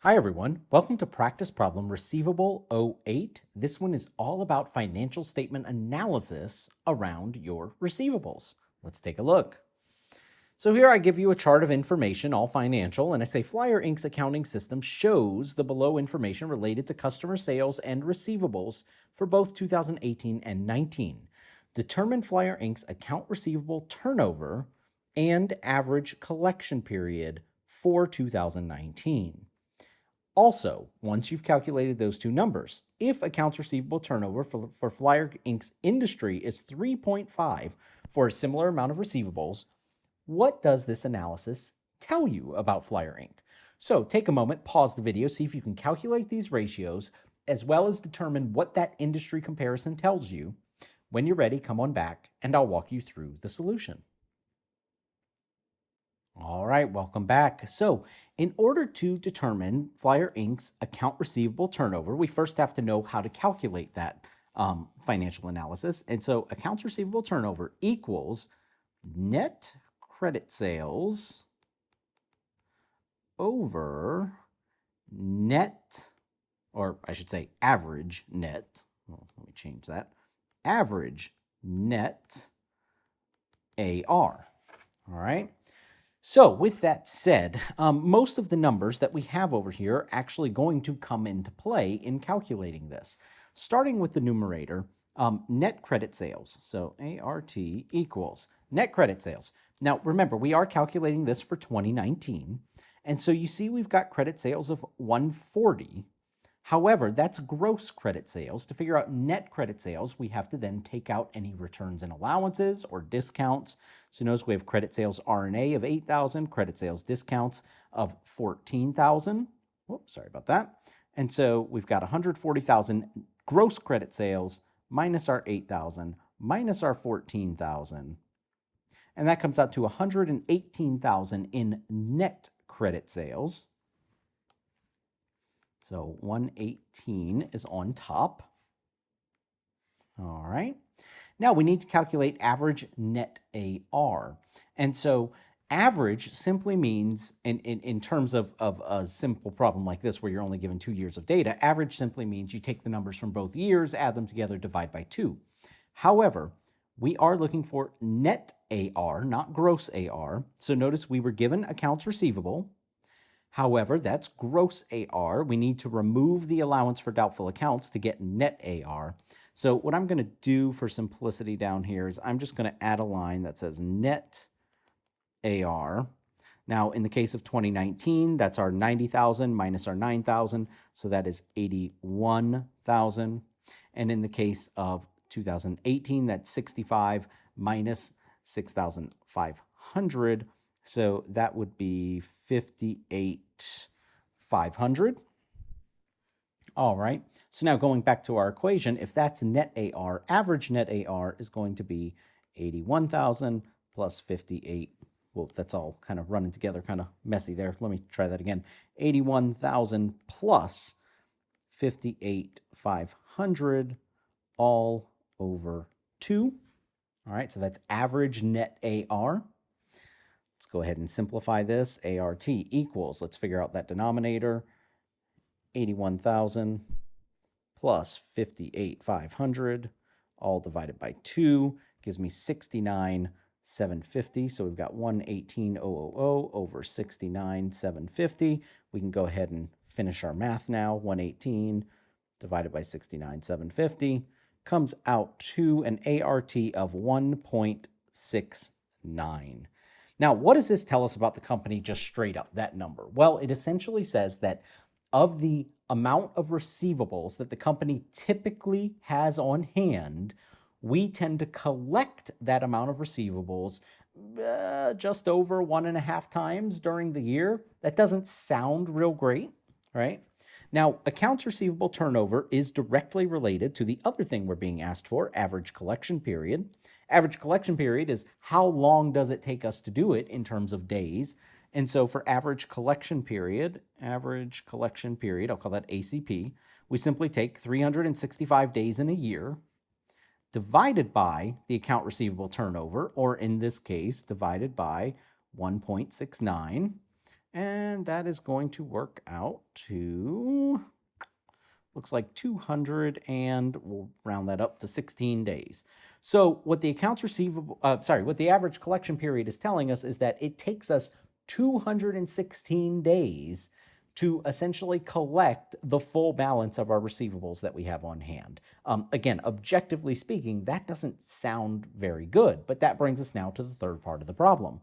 Hi everyone, welcome to practice problem Receivable-08. This one is all about financial statement analysis around your receivables. Let's take a look. So here I give you a chart of information, all financial, and I say Flyer Inc.'s accounting system shows the below information related to customer sales and receivables for both 2018 and 19. Determine Flyer Inc.'s account receivable turnover and average collection period for 2019. Also, once you've calculated those two numbers, if accounts receivable turnover for Flyer Inc.'s industry is 3.5 for a similar amount of receivables, what does this analysis tell you about Flyer Inc.? So take a moment, pause the video, see if you can calculate these ratios, as well as determine what that industry comparison tells you. When you're ready, come on back and I'll walk you through the solution. All right, welcome back. So in order to determine Flyer Inc.'s account receivable turnover, we first have to know how to calculate that financial analysis. And so accounts receivable turnover equals net credit sales over net, or I should say average net. Well, let me change that. Average net AR. All right. So with that said, most of the numbers that we have over here are actually going to come into play in calculating this. Starting with the numerator, net credit sales. So ART equals net credit sales. Now remember, we are calculating this for 2019. And so you see we've got credit sales of 140. However, that's gross credit sales. To figure out net credit sales, we have to then take out any returns and allowances or discounts. So notice we have credit sales R&A of 8,000, credit sales discounts of 14,000. Whoops, sorry about that. And so we've got 140,000 gross credit sales minus our 8,000 minus our 14,000. And that comes out to 118,000 in net credit sales. So 118 is on top. All right. Now we need to calculate average net AR. And so average simply means, in terms of a simple problem like this where you're only given 2 years of data, average simply means you take the numbers from both years, add them together, divide by 2. However, we are looking for net AR, not gross AR. So notice we were given accounts receivable. However, that's gross AR. We need to remove the allowance for doubtful accounts to get net AR. So what I'm going to do for simplicity down here is I'm just going to add a line that says net AR. Now, in the case of 2019, that's our 90,000 minus our 9,000, so that is 81,000. And in the case of 2018, that's 65 minus 6,500. So that would be 58,500. All right. So now going back to our equation, if that's net AR, average net AR is going to be 81,000 plus 58. Well, that's all kind of running together, kind of messy there. Let me try that again. 81,000 plus 58,500 all over 2. All right. So that's average net AR. Let's go ahead and simplify this. ART equals, let's figure out that denominator, 81,000 plus 58,500, all divided by 2, gives me 69,750. So we've got 118,000 over 69,750. We can go ahead and finish our math now. 118 divided by 69,750 comes out to an ART of 1.69. Now, what does this tell us about the company just straight up, that number? Well, it essentially says that of the amount of receivables that the company typically has on hand, we tend to collect that amount of receivables just over 1.5 times during the year. That doesn't sound real great, right? Now, accounts receivable turnover is directly related to the other thing we're being asked for, average collection period. Average collection period is how long does it take us to do it in terms of days. And so for average collection period, I'll call that ACP, we simply take 365 days in a year divided by the account receivable turnover, or in this case, divided by 1.69. And that is going to work out to, looks like 200, and we'll round that up to 16 days. So what the what the average collection period is telling us is that it takes us 216 days to essentially collect the full balance of our receivables that we have on hand. Again, objectively speaking, that doesn't sound very good, but that brings us now to the third part of the problem.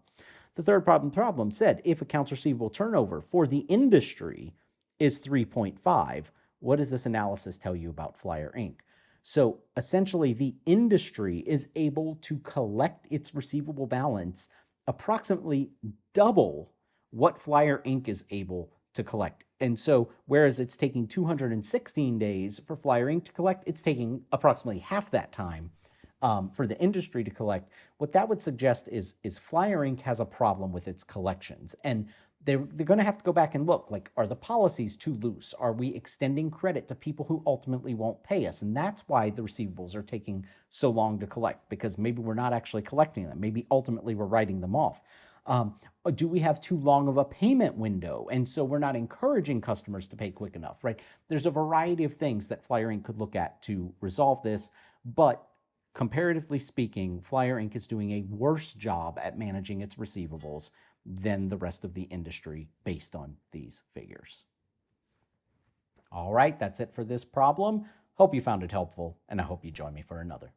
The third problem said if accounts receivable turnover for the industry is 3.5, what does this analysis tell you about Flyer Inc? So essentially, the industry is able to collect its receivable balance approximately double what Flyer Inc is able to collect. And so, whereas it's taking 216 days for Flyer Inc to collect, it's taking approximately half that time for the industry to collect. What that would suggest is Flyer Inc has a problem with its collections. And they're going to have to go back and look, like, are the policies too loose? Are we extending credit to people who ultimately won't pay us? And that's why the receivables are taking so long to collect, because maybe we're not actually collecting them. Maybe ultimately we're writing them off. Do we have too long of a payment window? And so we're not encouraging customers to pay quick enough, right? There's a variety of things that Flyer Inc could look at to resolve this, but comparatively speaking, Flyer Inc is doing a worse job at managing its receivables than the rest of the industry based on these figures. All right, that's it for this problem. Hope you found it helpful, and I hope you join me for another.